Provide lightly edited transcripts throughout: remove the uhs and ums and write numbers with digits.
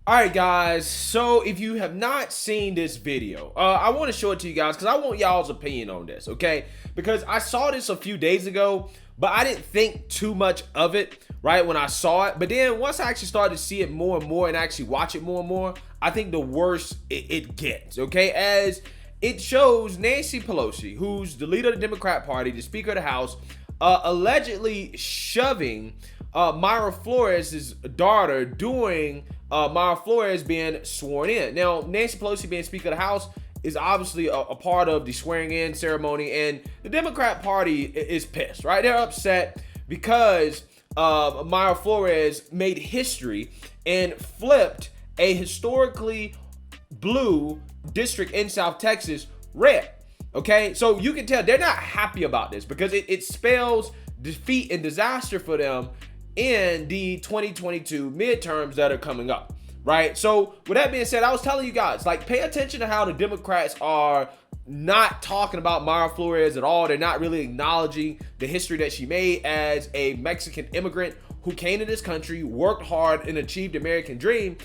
All right, guys. So if you have not seen this video, I want to show it to you guys because I want y'all's opinion on this, okay? Because I saw this a few days ago, but I didn't think too much of it, right, when I saw it. But then once I actually started to see it more and more and actually watch it more and more, I think the worse it gets, okay? As it shows Nancy Pelosi, who's the leader of the Democrat Party, the Speaker of the House, allegedly shoving Mayra Flores' daughter during Mayra Flores being sworn in. Now, Nancy Pelosi being Speaker of the House is obviously a part of the swearing in ceremony, and the Democrat Party is pissed, right? They're upset because Mayra Flores made history and flipped a historically blue district in South Texas red. Okay, so you can tell they're not happy about this because it spells defeat and disaster for them in the 2022 midterms that are coming up, right? So with that being said, I was telling you guys, like, pay attention to how the Democrats are not talking about Mayra Flores at all. They're not really acknowledging the history that she made as a Mexican immigrant who came to this country, worked hard, and achieved the American dream.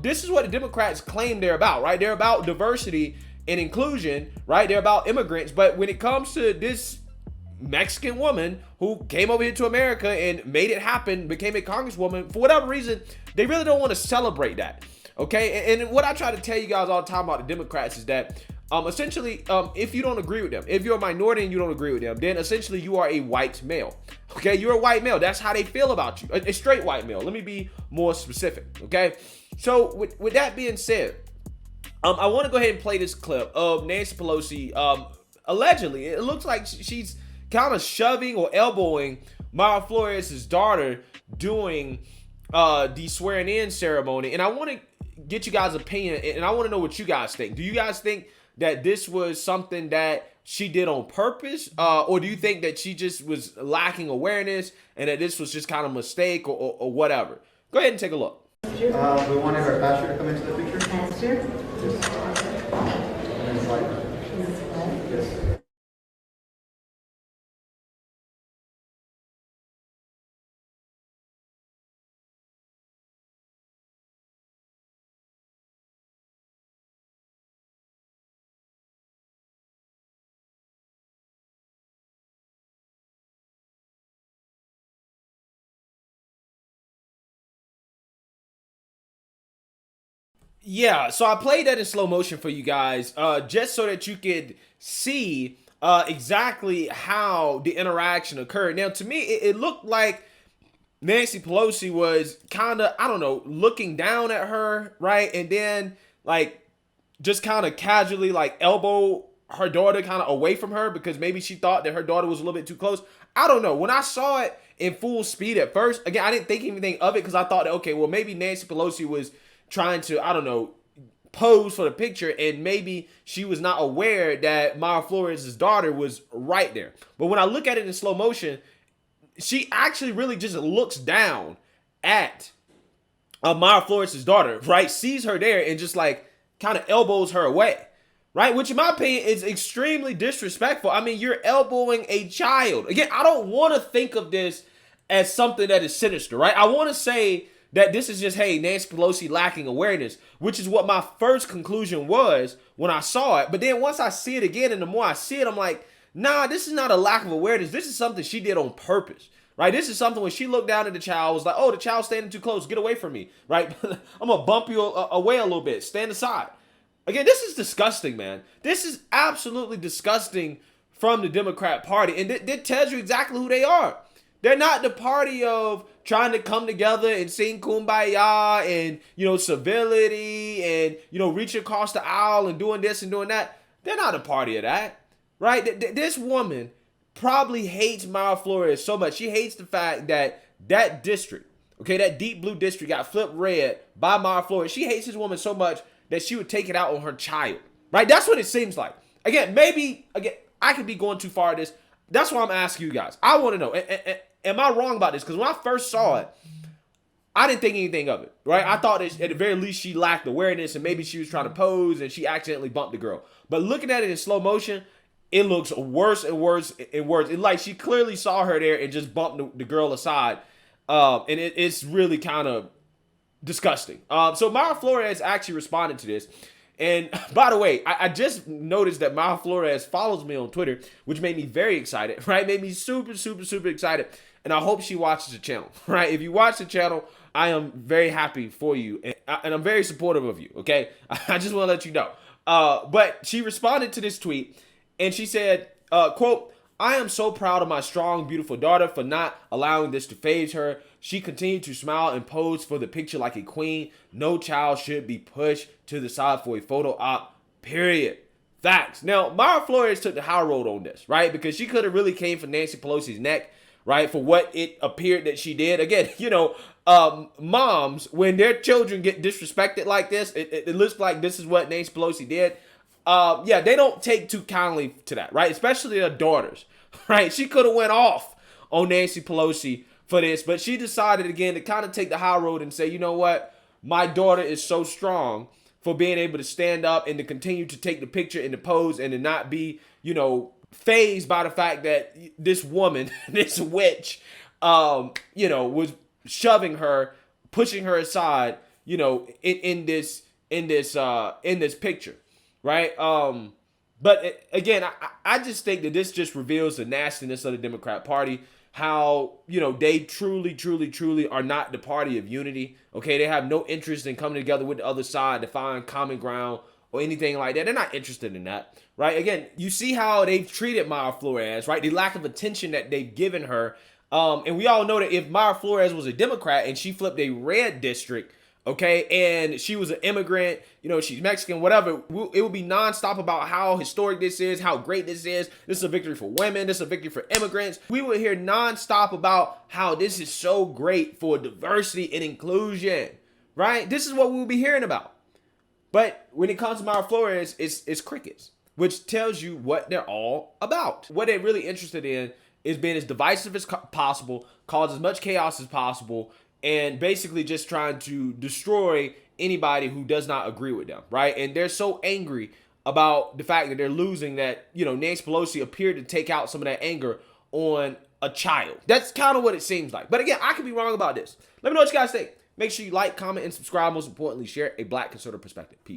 This is what the Democrats claim they're about, right? They're about diversity and inclusion, right? They're about immigrants. But when it comes to this Mexican woman who came over here to America and made it happen, became a congresswoman, for whatever reason, they really don't want to celebrate that. Okay, and what I try to tell you guys all the time about the Democrats is that essentially, if you don't agree with them, if you're a minority and you don't agree with them, then essentially you are a white male. Okay, you're a white male. That's how they feel about you. A straight white male. Let me be more specific. Okay, so with that being said, I want to go ahead and play this clip of Nancy Pelosi. Allegedly, it looks like she's kind of shoving or elbowing Mayra Flores' daughter during the swearing in ceremony. And I want to get you guys' opinion, and I want to know what you guys think. Do you guys think that this was something that she did on purpose? Or do you think that she just was lacking awareness and that this was just kind of a mistake or whatever? Go ahead and take a look. We wanted our pastor to come into the picture. Pastor? Yes. Yeah, so I played that in slow motion for you guys, just so that you could see exactly how the interaction occurred. Now, to me, it looked like Nancy Pelosi was kind of, I don't know, looking down at her, right? And then, like, just kind of casually, like, elbow her daughter kind of away from her because maybe she thought that her daughter was a little bit too close. I don't know. When I saw it in full speed at first, again, I didn't think anything of it because I thought that, okay, well, maybe Nancy Pelosi was trying to, I don't know, pose for the picture, and maybe she was not aware that Mayra Flores' daughter was right there. But when I look at it in slow motion, she actually really just looks down at Mayra Flores' daughter, right? Sees her there and just like kind of elbows her away, right? Which in my opinion is extremely disrespectful. I mean, you're elbowing a child. Again, I don't want to think of this as something that is sinister, right? I want to say that this is just, hey, Nancy Pelosi lacking awareness, which is what my first conclusion was when I saw it. But then once I see it again, and the more I see it, I'm like, nah, this is not a lack of awareness. This is something she did on purpose, right? This is something when she looked down at the child, was like, oh, the child's standing too close. Get away from me, right? I'm going to bump you away a little bit. Stand aside. Again, this is disgusting, man. This is absolutely disgusting from the Democrat Party. And that tells you exactly who they are. They're not the party of trying to come together and sing kumbaya and, civility and, reach across the aisle and doing this and doing that. They're not a party of that, right? This woman probably hates Mayra Flores so much. She hates the fact that that district, okay, that deep blue district got flipped red by Mayra Flores. She hates this woman so much that she would take it out on her child, right? That's what it seems like. Again, I could be going too far at this. That's why I'm asking you guys. I want to know, am I wrong about this? Because when I first saw it, I didn't think anything of it, right? I thought that at the very least she lacked awareness and maybe she was trying to pose and she accidentally bumped the girl. But looking at it in slow motion, it looks worse and worse and worse. It's like she clearly saw her there and just bumped the girl aside. And it's really kind of disgusting. So Mayra Flores actually responded to this. And by the way, I just noticed that Mayra Flores follows me on Twitter, which made me very excited, right? Made me super, super, super excited. And I hope she watches the channel, right? If you watch the channel, I am very happy for you. And I'm very supportive of you, okay? I just want to let you know. But she responded to this tweet and she said, quote, "I am so proud of my strong, beautiful daughter for not allowing this to faze her. She continued to smile and pose for the picture like a queen. No child should be pushed to the side for a photo op, period." Facts. Now, Mayra Flores took the high road on this, right? Because she could have really came for Nancy Pelosi's neck, right? For what it appeared that she did. Again, moms, when their children get disrespected like this, it looks like this is what Nancy Pelosi did. Yeah, they don't take too kindly to that, right? Especially their daughters, right? She could have went off on Nancy Pelosi for this, but she decided again to kind of take the high road and say, you know what? My daughter is so strong for being able to stand up and to continue to take the picture and the pose and to not be, fazed by the fact that this woman, this witch, was shoving her, pushing her aside, in this picture. Right. But again, I just think that this just reveals the nastiness of the Democrat Party, how, they truly, truly, truly are not the party of unity. Okay. They have no interest in coming together with the other side to find common ground or anything like that. They're not interested in that. Right. Again, you see how they've treated Mayra Flores, right? The lack of attention that they've given her. And we all know that if Mayra Flores was a Democrat and she flipped a red district, okay, and she was an immigrant, she's Mexican, whatever, it would be nonstop about how historic this is, how great this is. This is a victory for women. This is a victory for immigrants. We would hear nonstop about how this is so great for diversity and inclusion, right? This is what we'll be hearing about. But when it comes to Mayra Flores, it's crickets, which tells you what they're all about. What they're really interested in is being as divisive as possible, cause as much chaos as possible, and basically just trying to destroy anybody who does not agree with them, right? And they're so angry about the fact that they're losing that, Nancy Pelosi appeared to take out some of that anger on a child. That's kind of what it seems like. But again, I could be wrong about this. Let me know what you guys think. Make sure you like, comment, and subscribe. Most importantly, share a Black conservative perspective. Peace.